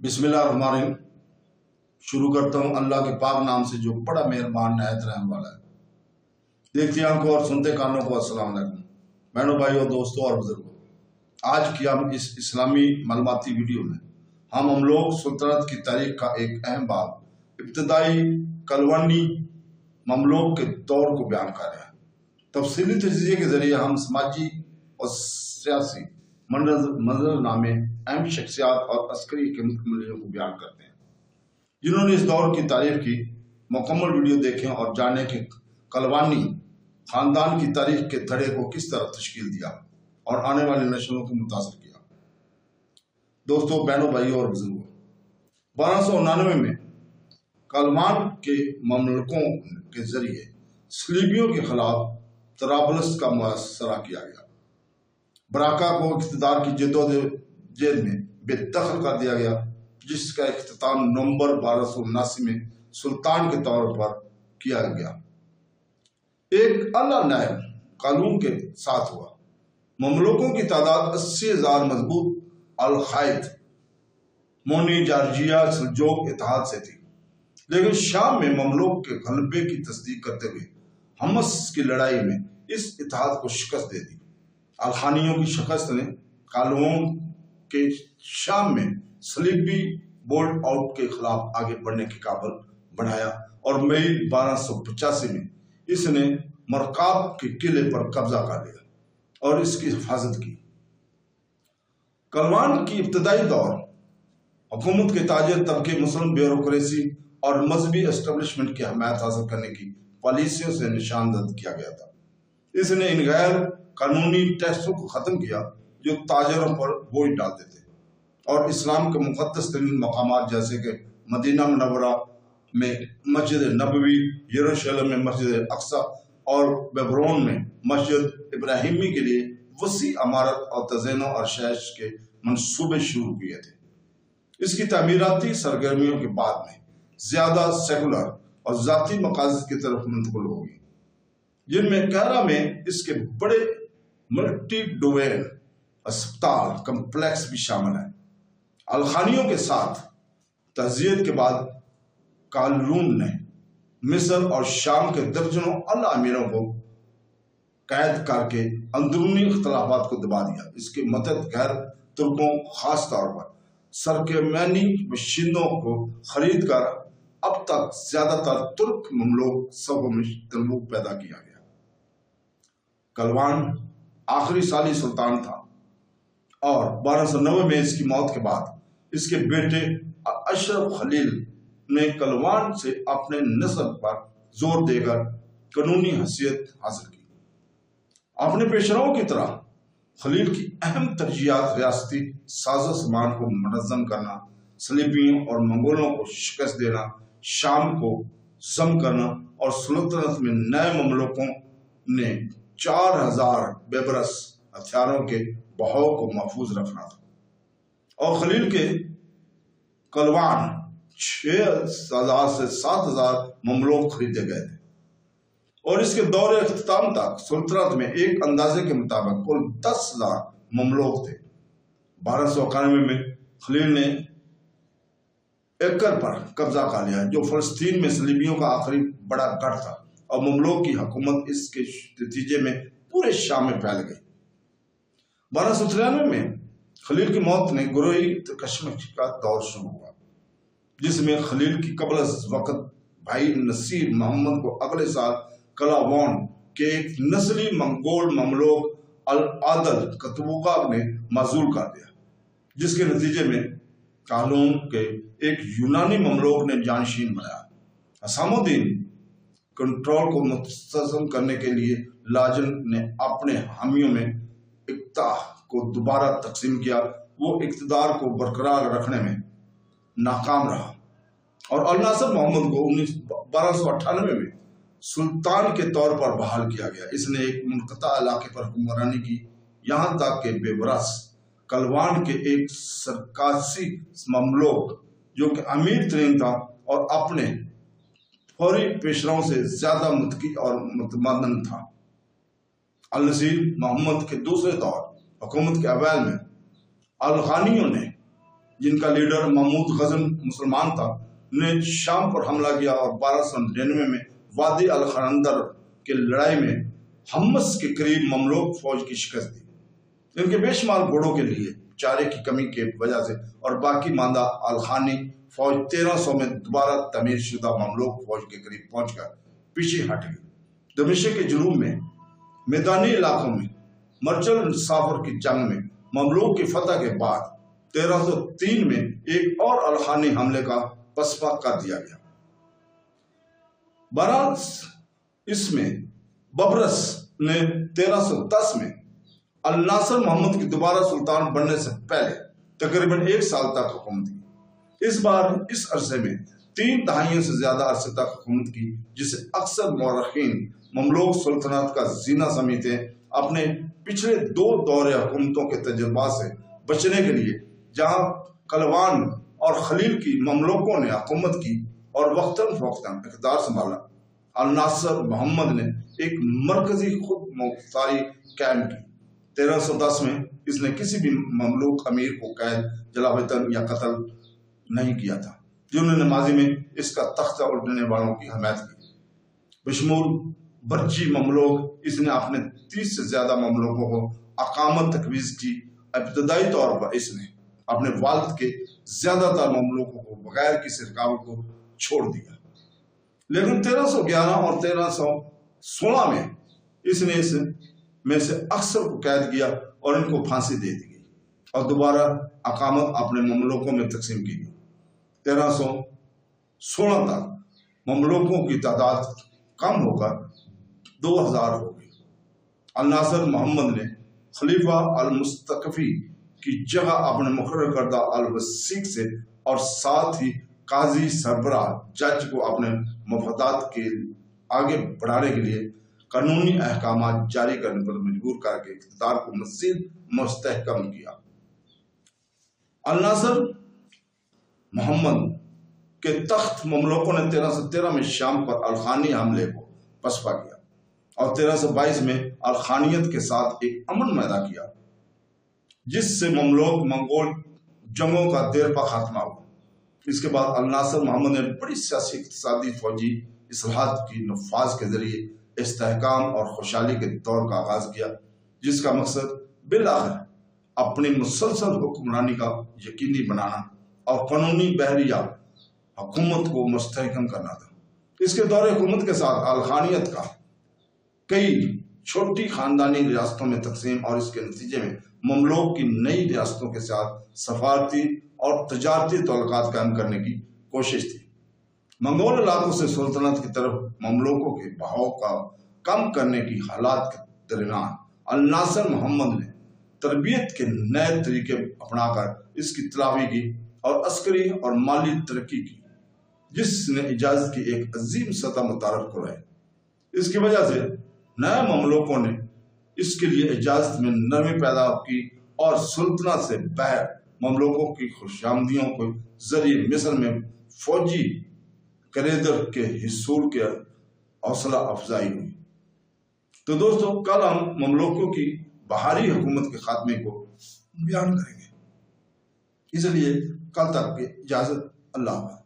बिस्मिल्लाहिर्रहमानिर्रहीम। शुरू करता हूँ अल्लाह के पाक नाम से जो बड़ा मेहरबान नहायत रहम वाला है। देखती आंखों और सुनते कानों को अस्सलाम वालेकुम। बहनों भाइयों दोस्तों और बुजुर्गों, आज की हम इस इस्लामी मालूमाती वीडियो में हम लोग सुल्तनत की तारीख का एक अहम बाब इब्तदाई कलवनी ममलूक के दौर को बयान कर रहे हैं। तफसीली तजज़िये के जरिए हम समाजी और सियासी मंजरनामे, अहम शख्सियात और अस्करी हकमतों को बयान करते हैं जिन्होंने इस दौर की तारीफ की। मुकम्मल वीडियो देखें और जानें कि कलवानी खानदान की तारीख के धड़े को किस तरह तश्कील दिया और आने वाली नस्लों को मुतासर किया। दोस्तों, बहनों, भाइयों और बुजुर्गों, 1299 में कलवान के ममलकों के जरिए सलीबियों के खिलाफ तराबलस का मुआसरा किया गया। बराका को इक़्तिदार की जद्दोजहद में बेदखल कर दिया गया, जिसका इख्तिताम नवंबर 1279 में सुल्तान के तौर पर किया गया। एक अला नायब कानून के साथ हुआ। ममलूकों की तादाद 80,000 मजबूत अल-कायद मोनी जार्जिया सल्जोक इत्तेहाद से थी, लेकिन शाम में ममलूक के गलबे की तस्दीक करते हुए हमस की लड़ाई में इस इत्तेहाद को शिकस्त दे दी। अल्खानियों की शिकस्त ने कालून के शाम में सलीबी बोल्ड आउट के खिलाफ आगे बढ़ने के काबिल बढ़ाया और मई 1285 में इसने मरकाब के किले पर कब्जा कर लिया और इसकी हिफाजत की। कलवान की इब्तदाई दौर हुकूमत के ताजिर तबके, मुस्लिम ब्यूरोक्रेसी और मजहबी एस्टेब्लिशमेंट की हमायत हासिल करने की पॉलिसियों से निशानदद किया गया था। इसने इन गैर कानूनी टैक्सों को ख़त्म किया जो ताजरों पर बोझ डालते थे और इस्लाम के मुक़द्दस तरीन मकामात जैसे कि मदीना मुनव्वरा में मस्जिद नबवी, यरूशलेम में मस्जिद अक्सा और बेबरोन में मस्जिद इब्राहिमी के लिए वसी इमारत और तज़ीन और शैश के मंसूबे शुरू किए थे। इसकी तामीराती सरगर्मियों के बाद में ज़्यादा सेकुलर और ज़ाती मकासद की तरफ मुंतकिल होगी, जिनमें कहरा में इसके बड़े मल्टी डोमेन अस्पताल कम्प्लेक्स भी शामिल है। अलखानियों के साथ तहज़ीयत के बाद कालून ने मिस्र और शाम के दर्जनों अल अमीरों को कैद करके अंदरूनी इख्तलाफात को दबा दिया। इसके मतहद गैर तुर्कों, खास तौर पर सरकेमैनी बशिंदों को खरीद कर अब तक ज्यादातर तुर्क ममलूक सबों में तनबूह पैदा किया गया। कलवान आखिरी साली सुल्तान था और 1290 में इसकी मौत के बाद इसके बेटे अशरफ खलील ने कलवान से अपने नस्ब पर जोर देकर कानूनी हैसियत हासिल की। अपने पेशराओं की तरह खलील की अहम तरजीहात रियासती साजो सामान को मुनज़्ज़म करना, सलीबियों और मंगोलों को शिकस्त देना, शाम को जम करना और सुल्तनत में नए ममलूकों ने 4000 बेबरस हथियारों के बहाव को महफूज रखना था और खलील के कलवान 6000 से 7000 ममलूक खरीदे गए थे और इसके दौरे इख्तिताम तक सुल्तनत में एक अंदाजे के मुताबिक कुल 10,000 ममलूक थे। 1291 में खलील ने एक्कर पर कब्जा कर लिया, जो फलस्तीन में सलीबियों का आखिरी बड़ा गढ़ था और ममलूक की हुकूमत इसके नतीजे में पूरे शाम में फैल गई। 1293 में खलील की मौत ने गुरोही कश्मकश का दौर शुरू हुआ, जिसमें खलील की कबल वक्त भाई नसीर मोहम्मद को अगले साल कलावान के एक नस्ली मंगोल ममलूक अल-आदल कतबुका ने माजूल कर दिया, जिसके नतीजे में कालून के एक यूनानी ममलूक ने जानशीन बनाया। हसामुद्दीन कंट्रोल को मुस्तहकम करने के लिए लाजन ने अपने हामियों में इक्ता को दोबारा तकसीम किया। वो इक़्तिदार को बरकरार रखने में नाकाम रहा और अल नासर मोहम्मद को 1298 में सुल्तान के तौर पर बहाल किया गया। इसने एक मुनक़ता इलाके पर हुक्मरानी की, यहाँ तक कि बेबरस कलवान के एक सरकासी ममलूक जो कि अमीर तरीन था और अपने फौरी पेशराओं से ज्यादा मुतकी और मुतमदन था। अल-नसीर मोहम्मद के दूसरे दौर हुकूमत के अवैल में अलखानियों ने جن کا لیڈر محمود غزن مسلمان تھا، نے شام پر حملہ کیا اور 1299 میں وادی الخندر کے لڑائی میں حمص کے قریب مملوک فوج کی شکست دی۔ ان کے بے شمار گھوڑوں کے لیے چارے کی کمی کے وجہ سے اور باقی ماندہ الخانی فوج 1300 میں دوبارہ تعمیر شدہ مملوک فوج کے قریب پہنچ کر پیچھے ہٹ گئی۔ دمشق کے جنوب میں میدانی علاقوں میں مرچل سافر کی جنگ میں مملوک کی فتح کے بعد 1303 میں ایک اور الخانی حملے کا پسپا کر دیا گیا۔ بہرحال اس میں ببرس نے 1310 میں الناصر محمد کی دوبارہ سلطان بننے سے پہلے تقریباً 1 سال تک حکومت کی۔ اس بار اس عرصے میں 3 دہائیوں سے زیادہ عرصے تک حکومت کی، جسے اکثر مورخین مملوک سلطنت کا زینہ سمجھتے ہیں۔ اپنے پچھلے 2 دور حکومتوں کے تجربات سے بچنے کے لیے، جہاں کلوان اور خلیل کی مملوکوں نے حکومت کی اور وقتاً فوقتاً اقتدار سنبھالا، الناصر محمد نے ایک مرکزی خود مختاری قائم کی۔ 1310 میں اس نے کسی بھی مملوک امیر کو قید، جلاوطن یا قتل نہیں کیا تھا، جنہوں نے ماضی میں اس کا تختہ الٹنے والوں کی حمایت کی۔ بشمول برچی مملوک، اس نے اپنے 30 سے زیادہ مملوکوں کو اقامت تجویز کی۔ ابتدائی طور پر اس نے اپنے والد کے زیادہ تر مملوکوں کو بغیر کسی رکاوٹ کو چھوڑ دیا، لیکن 1311 اور 1316 میں اس نے اس میں سے اکثر کو قید کیا اور ان کو پھانسی دے دی گئی اور دوبارہ اقامت اپنے مملوکوں میں تقسیم کی گئی۔ 1316 تک مملوکوں کی تعداد کم ہو کر 2000 ہو گئی۔ الناصر محمد نے خلیفہ المستکفی کی جگہ اپنے مقرر کردہ الوثیق سے اور ساتھ ہی قاضی سربراہ جج کو اپنے مفادات کے آگے بڑھانے کے لیے قانونی احکامات جاری کرنے پر مجبور کر کے اقتدار کو مزید مستحکم کیا۔ الناصر محمد کے تخت مملوکوں نے 1313 میں شام پر الخانی حملے کو پسپا کیا اور 1322 میں الخانیت کے ساتھ ایک امن پیدا کیا، جس سے مملوک منگول جنگوں کا دیر پا خاتمہ ہوا۔ اس کے بعد الناصر محمد نے بڑی سیاسی، اقتصادی، فوجی اصلاحات کی نفاذ کے ذریعے استحکام اور خوشحالی کے دور کا آغاز کیا، جس کا مقصد بالآخر اپنی مسلسل حکمرانی کا یقینی بنانا اور قانونی بحریہ حکومت کو مستحکم کرنا تھا۔ اس کے دور حکومت کے ساتھ الخانیت کا کئی چھوٹی خاندانی ریاستوں میں تقسیم اور اس کے نتیجے میں مملوک کی نئی ریاستوں کے ساتھ سفارتی اور تجارتی تعلقات قائم کرنے کی کوشش تھی۔ منگول علاقوں سے سلطنت کی طرف مملوکوں کے بہاؤ کا کم کرنے کی حالات کے درمیان الناصر محمد نے تربیت کے نئے طریقے اپنا کر اس کی تلافی کی اور عسکری اور مالی ترقی کی، جس نے اجازت کی ایک عظیم سطح متعارف کرائی۔ اس کی وجہ سے نئے مملوکوں نے اس کے لیے اجازت میں نرمی پیدا کی اور سلطنت سے باہر مملوکوں کی خوشامدیوں کو ذریعے مصر میں فوجی کریدر کے حصول کے حوصلہ افزائی ہوئی۔ تو دوستو، کل ہم مملوکوں کی بہاری حکومت کے خاتمے کو بیان کریں گے، اس لیے کل تک کی اجازت۔ اللہ حافظ۔